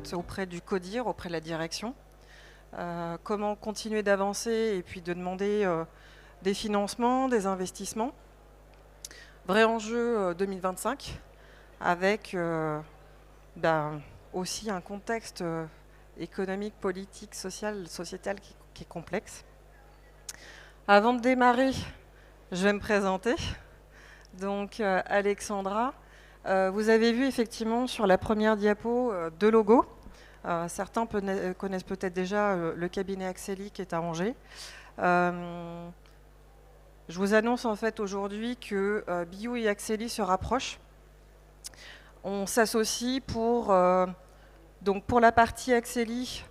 fait auprès du CODIR, auprès de la direction. Comment continuer d'avancer et puis de demander des financements, des investissements. Vrai enjeu 2025, avec aussi un contexte économique, politique, social, sociétal qui est complexe. Avant de démarrer, je vais me présenter. Donc Alexandra, vous avez vu effectivement sur la première diapo deux logos. Certains connaissent peut-être déjà le cabinet Axeli qui est à Angers. Je vous annonce en fait aujourd'hui que Biou et Axeli se rapprochent. On s'associe donc pour la partie Axeli,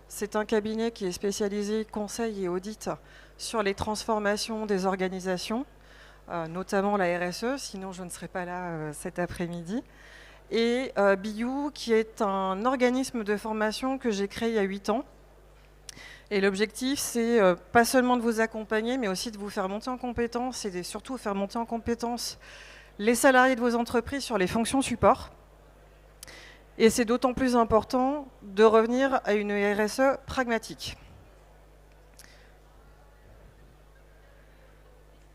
c'est un cabinet qui est spécialisé conseil et audit sur les transformations des organisations, notamment la RSE, sinon je ne serai pas là cet après-midi. Et Biou, qui est un organisme de formation que j'ai créé il y a 8 ans. Et l'objectif, c'est pas seulement de vous accompagner, mais aussi de vous faire monter en compétences et surtout faire monter en compétences les salariés de vos entreprises sur les fonctions support. Et c'est d'autant plus important de revenir à une RSE pragmatique.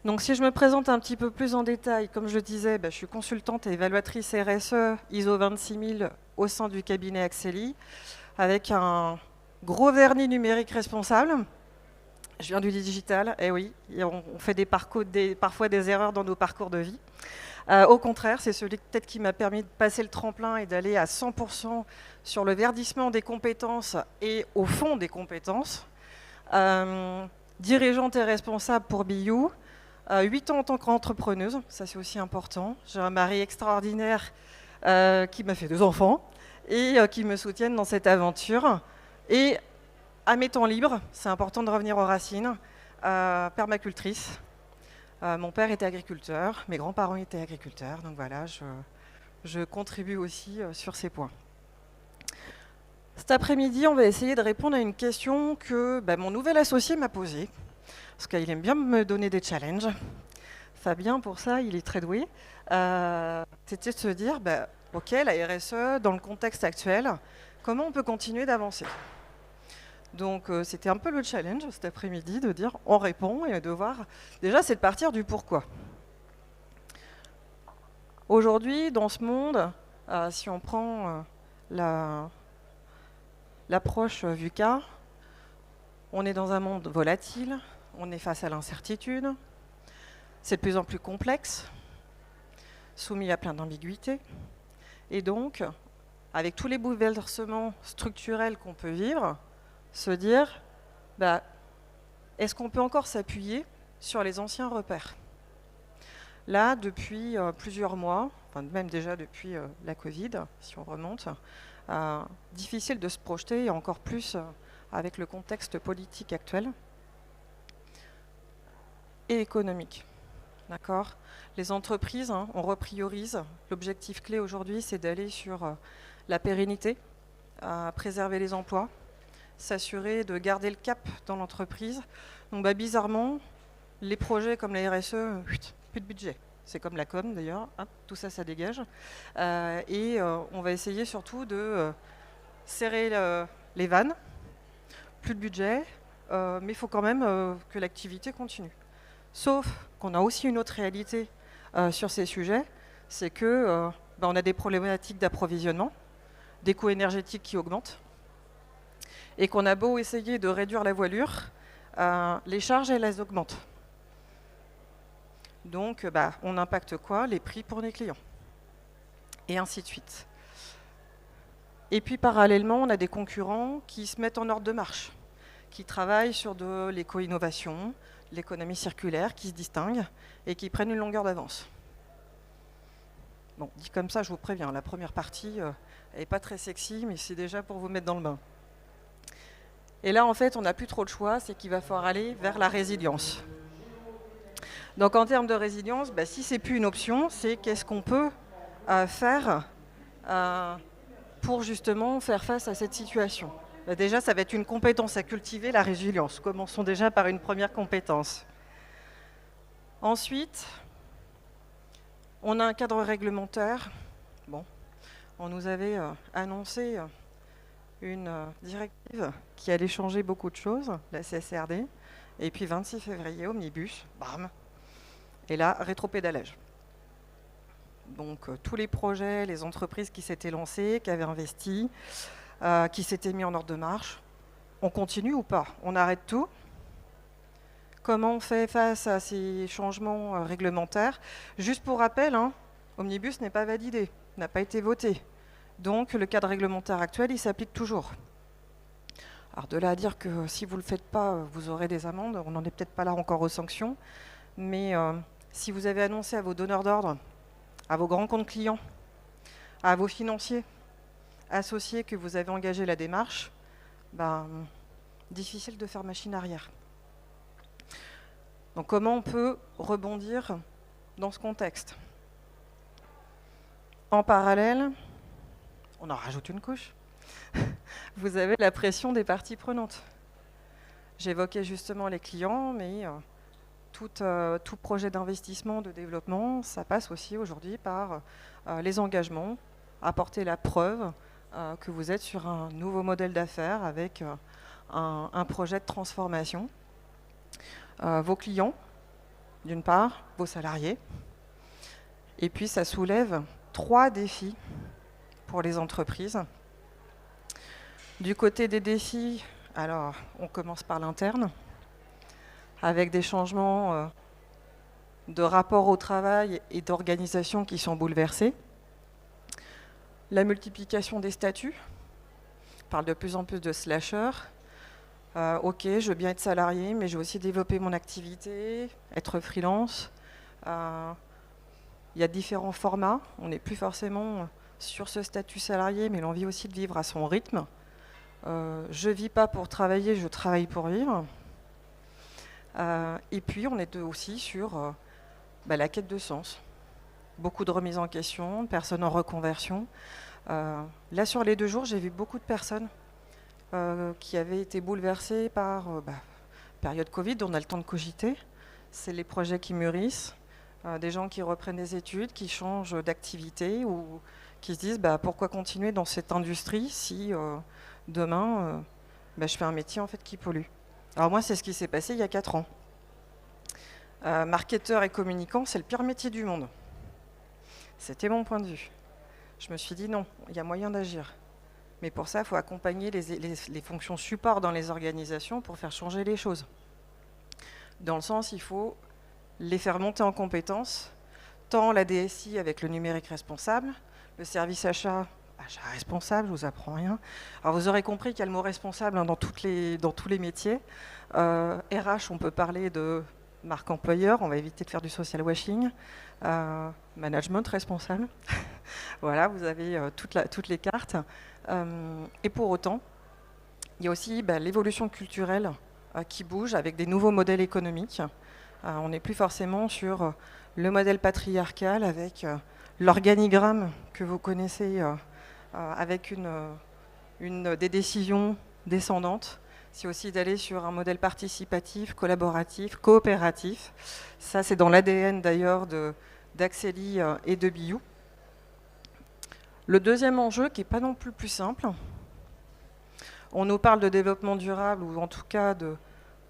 Donc si je me présente un petit peu plus en détail, comme je le disais, je suis consultante et évaluatrice RSE ISO 26000 au sein du cabinet Axeli, avec un gros vernis numérique responsable. Je viens du digital, et oui, on fait parfois des erreurs dans nos parcours de vie. Au contraire, c'est celui peut-être qui m'a permis de passer le tremplin et d'aller à 100% sur le verdissement des compétences et au fond des compétences. Dirigeante et responsable pour Biou, 8 ans en tant qu'entrepreneuse, ça c'est aussi important. J'ai un mari extraordinaire qui m'a fait 2 enfants et qui me soutiennent dans cette aventure. Et à mes temps libres, c'est important de revenir aux racines, permacultrice. Mon père était agriculteur, mes grands-parents étaient agriculteurs, donc voilà, je contribue aussi sur ces points. Cet après-midi, on va essayer de répondre à une question que mon nouvel associé m'a posée, parce qu'il aime bien me donner des challenges. Fabien, pour ça, il est très doué. C'était de se dire, ok, la RSE, dans le contexte actuel, comment on peut continuer d'avancer ? Donc c'était un peu le challenge cet après-midi de dire on répond et de voir, déjà c'est de partir du pourquoi. Aujourd'hui, dans ce monde, si on prend l'approche VUCA, on est dans un monde volatile, on est face à l'incertitude, c'est de plus en plus complexe, soumis à plein d'ambiguïtés, et donc, avec tous les bouleversements structurels qu'on peut vivre, se dire, est-ce qu'on peut encore s'appuyer sur les anciens repères ? Là, depuis plusieurs mois, même déjà depuis la Covid, si on remonte, difficile de se projeter, et encore plus avec le contexte politique actuel et économique. D'accord ? Les entreprises, on repriorise. L'objectif clé aujourd'hui, c'est d'aller sur la pérennité, préserver les emplois, s'assurer de garder le cap dans l'entreprise. Donc bizarrement, les projets comme la RSE, plus de budget. C'est comme la com d'ailleurs, tout ça, ça dégage. Et on va essayer surtout de serrer les vannes, plus de budget, mais il faut quand même que l'activité continue. Sauf qu'on a aussi une autre réalité sur ces sujets, c'est que on a des problématiques d'approvisionnement, des coûts énergétiques qui augmentent, et qu'on a beau essayer de réduire la voilure, les charges, elles augmentent. Donc, on impacte quoi ? Les prix pour les clients. Et ainsi de suite. Et puis, parallèlement, on a des concurrents qui se mettent en ordre de marche, qui travaillent sur de l'éco-innovation, l'économie circulaire, qui se distinguent et qui prennent une longueur d'avance. Bon, dit comme ça, je vous préviens, la première partie n'est pas très sexy, mais c'est déjà pour vous mettre dans le bain. Et là, en fait, on n'a plus trop de choix, c'est qu'il va falloir aller vers la résilience. Donc, en termes de résilience, si c'est plus une option, c'est qu'est-ce qu'on peut faire pour justement faire face à cette situation. Déjà, ça va être une compétence à cultiver, la résilience. Commençons déjà par une première compétence. Ensuite, on a un cadre réglementaire. Bon, on nous avait annoncé une directive qui allait changer beaucoup de choses, la CSRD, et puis 26 février, omnibus, bam, et là, rétropédalage. Donc tous les projets, les entreprises qui s'étaient lancées, qui avaient investi, qui s'étaient mis en ordre de marche, on continue ou pas? On arrête tout? Comment on fait face à ces changements réglementaires? Juste pour rappel, Omnibus n'est pas validé, n'a pas été voté. Donc le cadre réglementaire actuel, il s'applique toujours. Alors de là à dire que si vous ne le faites pas, vous aurez des amendes, on n'en est peut-être pas là encore aux sanctions, mais si vous avez annoncé à vos donneurs d'ordre, à vos grands comptes clients, à vos financiers, associés que vous avez engagé la démarche, difficile de faire machine arrière. Donc comment on peut rebondir dans ce contexte? En parallèle, on en rajoute une couche, vous avez la pression des parties prenantes. J'évoquais justement les clients, mais tout projet d'investissement, de développement, ça passe aussi aujourd'hui par les engagements, apporter la preuve que vous êtes sur un nouveau modèle d'affaires avec un projet de transformation. Vos clients, d'une part, vos salariés, et puis ça soulève 3 défis pour les entreprises. Du côté des défis, alors on commence par l'interne, avec des changements de rapport au travail et d'organisation qui sont bouleversés. La multiplication des statuts, on parle de plus en plus de slasheurs. Ok, je veux bien être salarié, mais je veux aussi développer mon activité, être freelance. Il y a différents formats. On n'est plus forcément sur ce statut salarié, mais l'envie aussi de vivre à son rythme. Je ne vis pas pour travailler, je travaille pour vivre. Et puis, on est aussi sur la quête de sens. Beaucoup de remises en question, de personnes en reconversion. Là, sur les 2 jours, j'ai vu beaucoup de personnes qui avaient été bouleversées par période Covid, on a le temps de cogiter. C'est les projets qui mûrissent, des gens qui reprennent des études, qui changent d'activité ou qui se disent pourquoi continuer dans cette industrie si demain je fais un métier en fait qui pollue. Alors moi, c'est ce qui s'est passé il y a 4 ans. Marketeur et communicant, c'est le pire métier du monde. C'était mon point de vue. Je me suis dit non, il y a moyen d'agir. Mais pour ça, il faut accompagner les fonctions support dans les organisations pour faire changer les choses. Dans le sens, il faut les faire monter en compétences, tant la DSI avec le numérique responsable, le service achat responsable, je vous apprends rien. Alors vous aurez compris qu'il y a le mot responsable dans tous les métiers. RH, on peut parler de marque employeur, on va éviter de faire du social washing. Management responsable. Voilà, vous avez toutes les cartes. Et pour autant, il y a aussi l'évolution culturelle qui bouge avec des nouveaux modèles économiques. On n'est plus forcément sur le modèle patriarcal avec l'organigramme que vous connaissez avec des décisions descendantes. C'est aussi d'aller sur un modèle participatif, collaboratif, coopératif. Ça, c'est dans l'ADN d'ailleurs d'Axeli et de Biou. Le deuxième enjeu, qui n'est pas non plus simple, on nous parle de développement durable ou en tout cas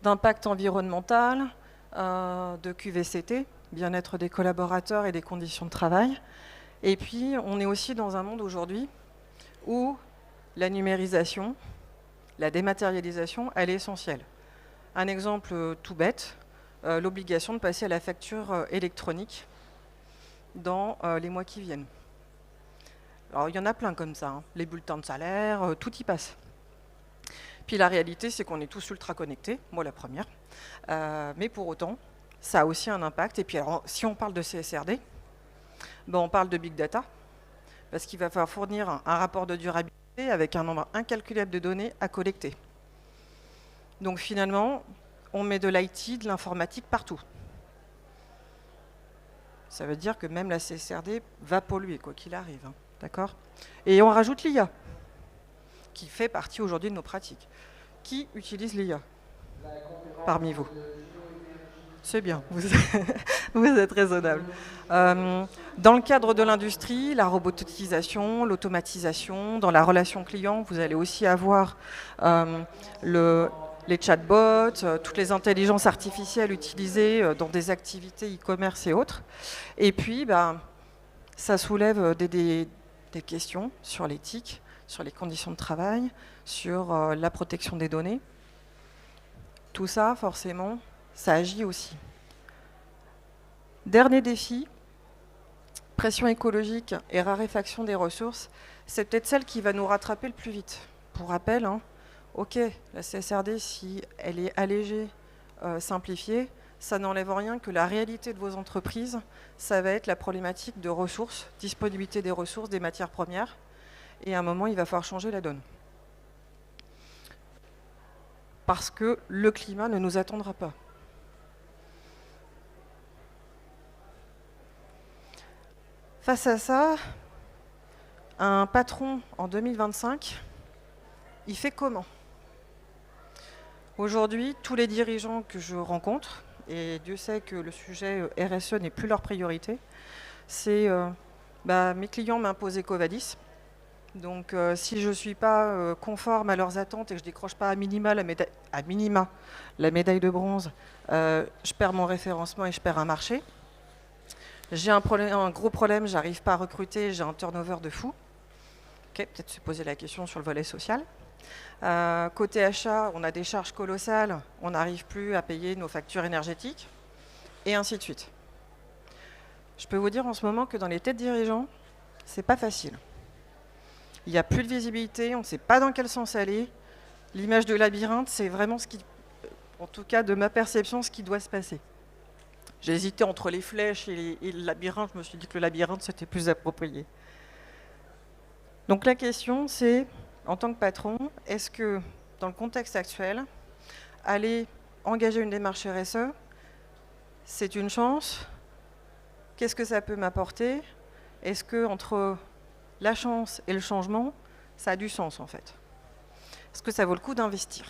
d'impact environnemental, de QVCT, bien-être des collaborateurs et des conditions de travail. Et puis, on est aussi dans un monde aujourd'hui où la numérisation, la dématérialisation, elle est essentielle. Un exemple tout bête, l'obligation de passer à la facture électronique dans les mois qui viennent. Alors, il y en a plein comme ça, les bulletins de salaire, tout y passe. Puis la réalité, c'est qu'on est tous ultra connectés, moi la première. Mais pour autant, ça a aussi un impact. Et puis alors, si on parle de CSRD, on parle de big data, parce qu'il va falloir fournir un rapport de durabilité avec un nombre incalculable de données à collecter. Donc finalement, on met de l'IT, de l'informatique partout. Ça veut dire que même la CSRD va polluer, quoi qu'il arrive. D'accord ? Et on rajoute l'IA, qui fait partie aujourd'hui de nos pratiques. Qui utilise l'IA parmi vous ? C'est bien, vous êtes raisonnable. Dans le cadre de l'industrie, la robotisation, l'automatisation, dans la relation client, vous allez aussi avoir les chatbots, toutes les intelligences artificielles utilisées dans des activités e-commerce et autres. Et puis, ça soulève des questions sur l'éthique, sur les conditions de travail, sur la protection des données. Tout ça, forcément, ça agit aussi. Dernier défi, pression écologique et raréfaction des ressources, c'est peut-être celle qui va nous rattraper le plus vite. Pour rappel, ok, la CSRD, si elle est allégée, simplifiée, ça n'enlève rien que la réalité de vos entreprises, ça va être la problématique de ressources, disponibilité des ressources, des matières premières, et à un moment, il va falloir changer la donne. Parce que le climat ne nous attendra pas. Face à ça, un patron en 2025, il fait comment? Aujourd'hui, tous les dirigeants que je rencontre, et Dieu sait que le sujet RSE n'est plus leur priorité, c'est mes clients m'imposent EcoVadis. Donc si je ne suis pas conforme à leurs attentes et que je ne décroche pas à minima la médaille de bronze, je perds mon référencement et je perds un marché. J'ai un gros problème, j'arrive pas à recruter, j'ai un turnover de fou. Ok, peut-être se poser la question sur le volet social. Côté achat, on a des charges colossales, on n'arrive plus à payer nos factures énergétiques, et ainsi de suite. Je peux vous dire en ce moment que dans les têtes dirigeants, c'est pas facile. Il n'y a plus de visibilité, on ne sait pas dans quel sens aller. L'image de labyrinthe, c'est vraiment ce qui, en tout cas de ma perception, ce qui doit se passer. J'ai hésité entre les flèches et le labyrinthe, je me suis dit que le labyrinthe, c'était plus approprié. Donc la question, c'est, en tant que patron, est-ce que, dans le contexte actuel, aller engager une démarche RSE, c'est une chance? Qu'est-ce que ça peut m'apporter? Est-ce que, entre la chance et le changement, ça a du sens, en fait? Est-ce que ça vaut le coup d'investir?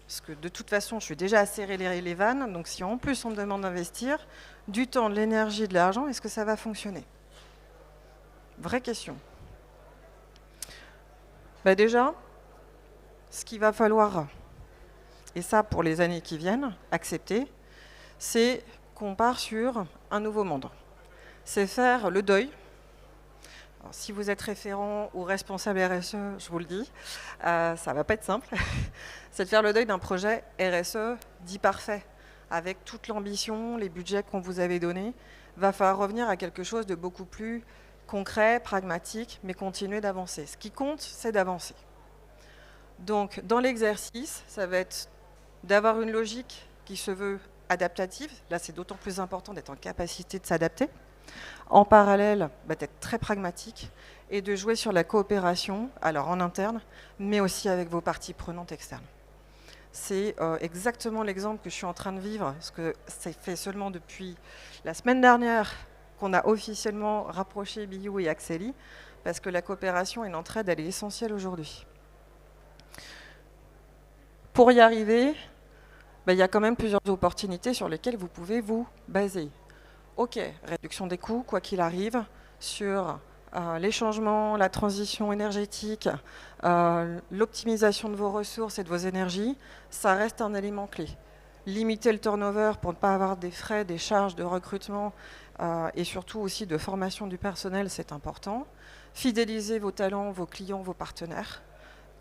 Parce que de toute façon, je suis déjà à serrer les vannes, donc si en plus on me demande d'investir, du temps, de l'énergie, de l'argent, est-ce que ça va fonctionner? Vraie question. Déjà, ce qu'il va falloir, et ça pour les années qui viennent, accepter, c'est qu'on part sur un nouveau monde. C'est faire le deuil. Alors, si vous êtes référent ou responsable RSE, je vous le dis, ça ne va pas être simple. C'est de faire le deuil d'un projet RSE dit parfait, avec toute l'ambition, les budgets qu'on vous avait donnés. Il va falloir revenir à quelque chose de beaucoup plus concret, pragmatique, mais continuer d'avancer. Ce qui compte, c'est d'avancer. Donc, dans l'exercice, ça va être d'avoir une logique qui se veut adaptative. Là, c'est d'autant plus important d'être en capacité de s'adapter. En parallèle, d'être très pragmatique et de jouer sur la coopération, alors en interne, mais aussi avec vos parties prenantes externes. C'est exactement l'exemple que je suis en train de vivre, parce que ça fait seulement depuis la semaine dernière qu'on a officiellement rapproché Biou et Axeli, parce que la coopération et l'entraide, elle est essentielle aujourd'hui. Pour y arriver, il y a quand même plusieurs opportunités sur lesquelles vous pouvez vous baser. Ok, réduction des coûts, quoi qu'il arrive, sur les changements, la transition énergétique, l'optimisation de vos ressources et de vos énergies, ça reste un élément clé. Limiter le turnover pour ne pas avoir des frais, des charges de recrutement et surtout aussi de formation du personnel, c'est important. Fidéliser vos talents, vos clients, vos partenaires.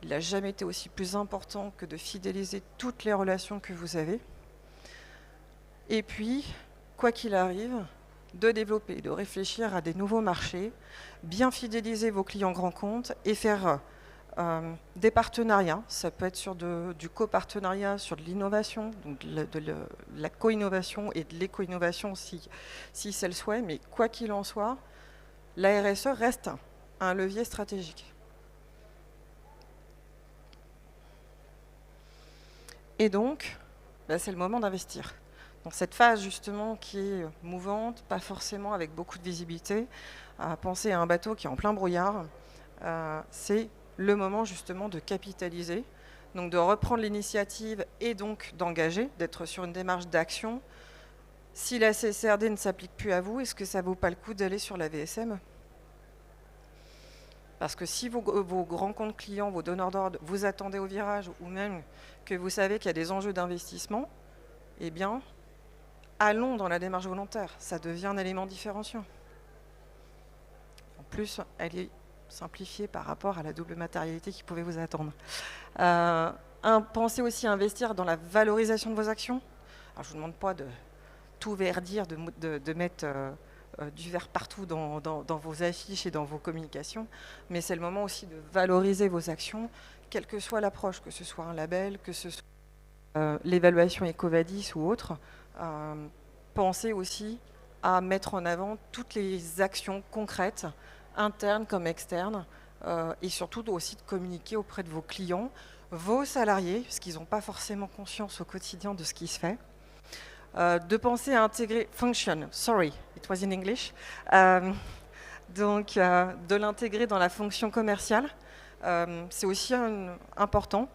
Il n'a jamais été aussi plus important que de fidéliser toutes les relations que vous avez. Et puis, quoi qu'il arrive, de développer, de réfléchir à des nouveaux marchés, bien fidéliser vos clients grands comptes et faire des partenariats. Ça peut être sur du copartenariat, sur de l'innovation, donc de la co-innovation et de l'éco-innovation si c'est le souhait, mais quoi qu'il en soit, la RSE reste un levier stratégique. Et donc, c'est le moment d'investir. Dans cette phase justement qui est mouvante, pas forcément avec beaucoup de visibilité, penser à un bateau qui est en plein brouillard, c'est le moment justement de capitaliser, Donc de reprendre l'initiative et donc d'engager, d'être sur une démarche d'action. Si la CSRD ne s'applique plus à vous, est-ce que ça vaut pas le coup d'aller sur la VSM? Parce que si vos grands comptes clients, vos donneurs d'ordre, vous attendez au virage, ou même que vous savez qu'il y a des enjeux d'investissement, eh bien, allons dans la démarche volontaire. Ça devient un élément différenciant. En plus, elle est simplifiée par rapport à la double matérialité qui pouvait vous attendre. Pensez aussi à investir dans la valorisation de vos actions. Alors, je ne vous demande pas de tout verdir, de mettre du vert partout dans vos affiches et dans vos communications, mais c'est le moment aussi de valoriser vos actions, quelle que soit l'approche, que ce soit un label, que ce soit l'évaluation EcoVadis ou autre. Pensez aussi à mettre en avant toutes les actions concrètes, internes comme externes, et surtout aussi de communiquer auprès de vos clients, vos salariés, parce qu'ils n'ont pas forcément conscience au quotidien de ce qui se fait. De penser à intégrer function, sorry, it was in English, donc de l'intégrer dans la fonction commerciale, c'est aussi important,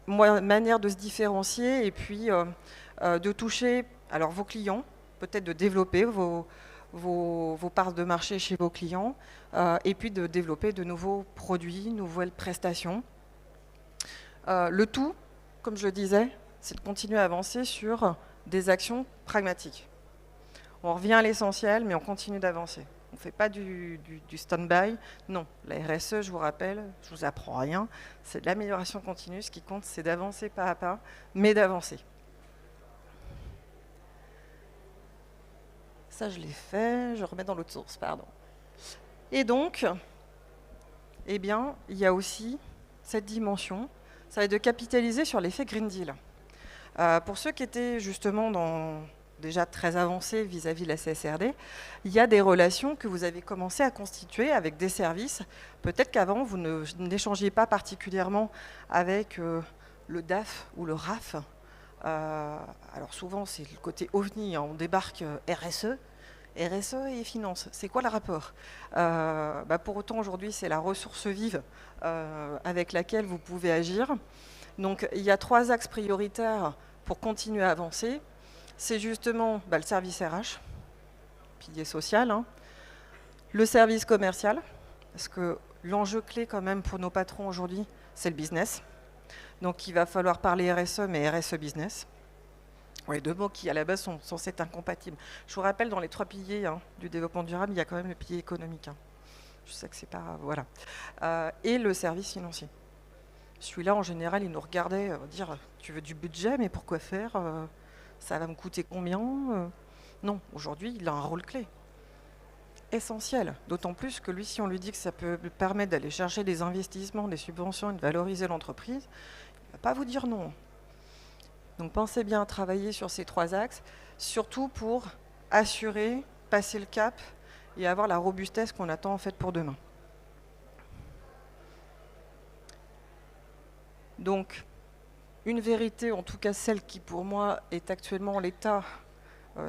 manière de se différencier et puis de toucher alors vos clients, peut-être de développer vos parts de marché chez vos clients et puis de développer de nouveaux produits, nouvelles prestations. Le tout, comme je le disais, c'est de continuer à avancer sur des actions pragmatiques. On revient à l'essentiel, mais on continue d'avancer. On ne fait pas du stand-by. Non, la RSE, je vous rappelle, je ne vous apprends rien, c'est de l'amélioration continue. Ce qui compte, c'est d'avancer pas à pas, mais d'avancer. Ça, je l'ai fait, je remets dans l'autre source, pardon. Et donc, eh bien, il y a aussi cette dimension, ça va être de capitaliser sur l'effet Green Deal. Pour ceux qui étaient justement déjà très avancés vis-à-vis de la CSRD, il y a des relations que vous avez commencé à constituer avec des services. Peut-être qu'avant, vous n'échangiez pas particulièrement avec le DAF ou le RAF. Alors souvent, c'est le côté OVNI, hein, on débarque RSE et finance. C'est quoi le rapport? Pour autant, aujourd'hui, c'est la ressource vive avec laquelle vous pouvez agir. Donc, il y a 3 axes prioritaires pour continuer à avancer. C'est justement le service RH, pilier social, hein, le service commercial, parce que l'enjeu clé quand même pour nos patrons aujourd'hui, c'est le business. Donc, il va falloir parler RSE, mais RSE business. Oui, 2 mots qui, à la base, sont censés être incompatibles. Je vous rappelle, dans les 3 piliers du développement durable, il y a quand même le pilier économique. Hein. Je sais que c'est pas... Voilà. Et le service financier. Celui-là, en général, il nous regardait dire « Tu veux du budget, mais pourquoi faire ça va me coûter combien ?» Non, aujourd'hui, il a un rôle clé. Essentiel. D'autant plus que lui, si on lui dit que ça peut lui permettre d'aller chercher des investissements, des subventions et de valoriser l'entreprise, il ne va pas vous dire non. Donc pensez bien à travailler sur ces 3 axes, surtout pour assurer, passer le cap et avoir la robustesse qu'on attend en fait pour demain. Donc, une vérité, en tout cas celle qui pour moi est actuellement en l'état,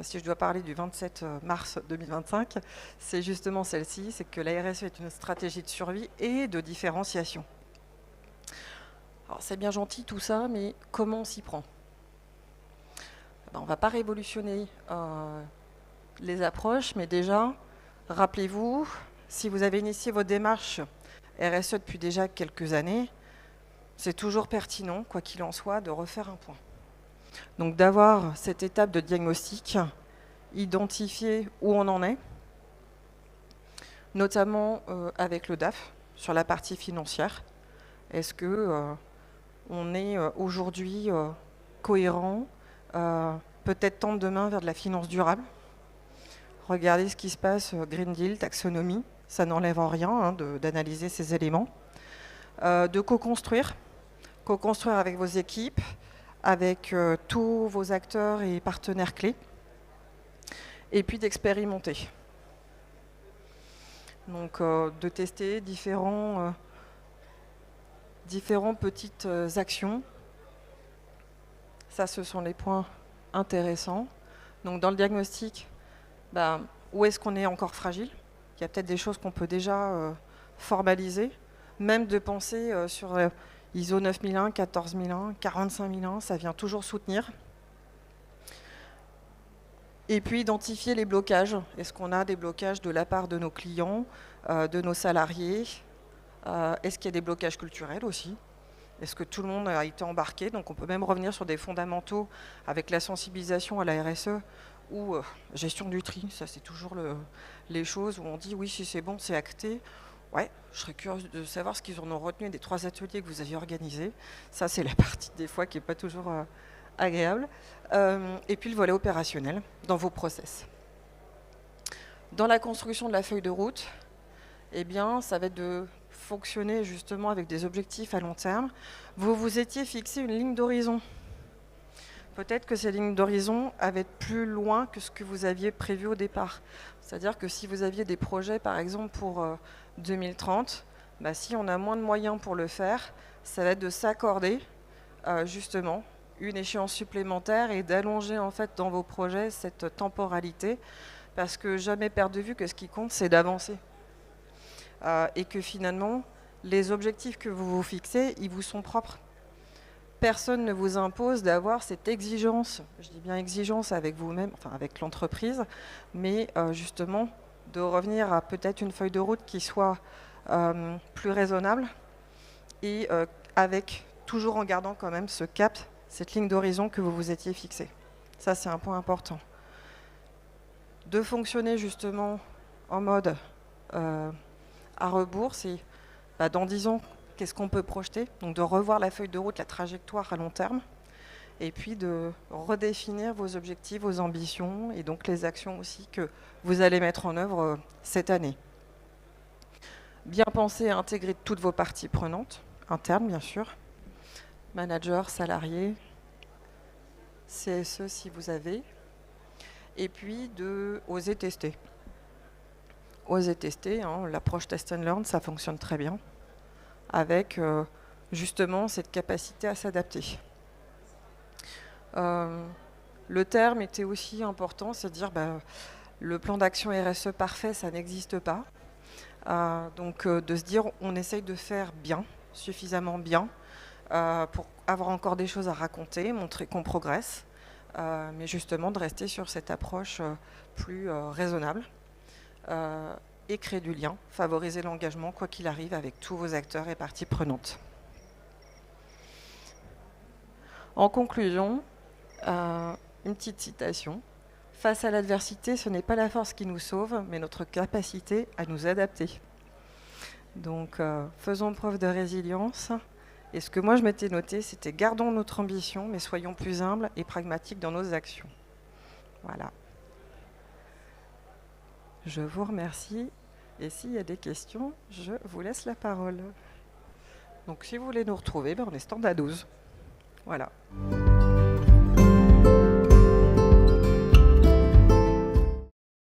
si je dois parler du 27 mars 2025, c'est justement celle-ci, c'est que la RSE est une stratégie de survie et de différenciation. Alors c'est bien gentil tout ça, mais comment on s'y prend? On ne va pas révolutionner les approches, mais déjà, rappelez-vous, si vous avez initié votre démarche RSE depuis déjà quelques années, c'est toujours pertinent, quoi qu'il en soit, de refaire un point. Donc d'avoir cette étape de diagnostic, identifier où on en est, notamment avec le DAF, sur la partie financière. Est-ce que on est aujourd'hui cohérent, peut-être tendre demain vers de la finance durable? Regardez ce qui se passe, Green Deal, taxonomie, ça n'enlève en rien d'analyser ces éléments. De co-construire avec vos équipes, avec tous vos acteurs et partenaires clés, et puis d'expérimenter. Donc de tester différentes petites actions. Ça, ce sont les points intéressants. Donc dans le diagnostic, où est-ce qu'on est encore fragile? Il y a peut-être des choses qu'on peut déjà formaliser, même de penser sur ISO 9001, 14001, 45001, ça vient toujours soutenir. Et puis identifier les blocages. Est-ce qu'on a des blocages de la part de nos clients, de nos salariés? Est-ce qu'il y a des blocages culturels aussi? Est-ce que tout le monde a été embarqué? Donc on peut même revenir sur des fondamentaux avec la sensibilisation à la RSE ou gestion du tri. Ça, c'est toujours les choses où on dit oui, si c'est bon, c'est acté. Ouais, je serais curieuse de savoir ce qu'ils en ont retenu des 3 ateliers que vous aviez organisés. Ça, c'est la partie des fois qui n'est pas toujours agréable. Et puis le volet opérationnel dans vos process. Dans la construction de la feuille de route, eh bien, ça va être de fonctionner justement avec des objectifs à long terme. Vous vous étiez fixé une ligne d'horizon. Peut-être que ces lignes d'horizon avaient été plus loin que ce que vous aviez prévu au départ. C'est-à-dire que si vous aviez des projets, par exemple, pour 2030, bah, si on a moins de moyens pour le faire, ça va être de s'accorder justement une échéance supplémentaire et d'allonger en fait dans vos projets cette temporalité, parce que jamais perdre de vue que ce qui compte, c'est d'avancer. Et que finalement, les objectifs que vous vous fixez, ils vous sont propres. Personne ne vous impose d'avoir cette exigence, je dis bien exigence avec vous-même, enfin avec l'entreprise, mais justement de revenir à peut-être une feuille de route qui soit plus raisonnable et avec toujours en gardant quand même ce cap, cette ligne d'horizon que vous vous étiez fixée. Ça, c'est un point important. De fonctionner justement en mode à rebours, c'est dans 10 ans, qu'est-ce qu'on peut projeter? Donc de revoir la feuille de route, la trajectoire à long terme, et puis de redéfinir vos objectifs, vos ambitions, et donc les actions aussi que vous allez mettre en œuvre cette année. Bien penser à intégrer toutes vos parties prenantes, internes bien sûr, managers, salariés, CSE si vous avez, et puis de oser tester. Oser tester, hein, l'approche test and learn, ça fonctionne très bien, avec justement cette capacité à s'adapter. Le terme était aussi important, c'est-à-dire le plan d'action RSE parfait, ça n'existe pas. Donc de se dire on essaye de faire bien, suffisamment bien, pour avoir encore des choses à raconter, montrer qu'on progresse, mais justement de rester sur cette approche plus raisonnable. Et créer du lien, favoriser l'engagement, quoi qu'il arrive, avec tous vos acteurs et parties prenantes. En conclusion, une petite citation. Face à l'adversité, ce n'est pas la force qui nous sauve, mais notre capacité à nous adapter. Donc, faisons preuve de résilience. Et ce que moi je m'étais noté, c'était gardons notre ambition, mais soyons plus humbles et pragmatiques dans nos actions. Voilà. Je vous remercie. Et s'il y a des questions, je vous laisse la parole. Donc si vous voulez nous retrouver, on est stand à 12. Voilà.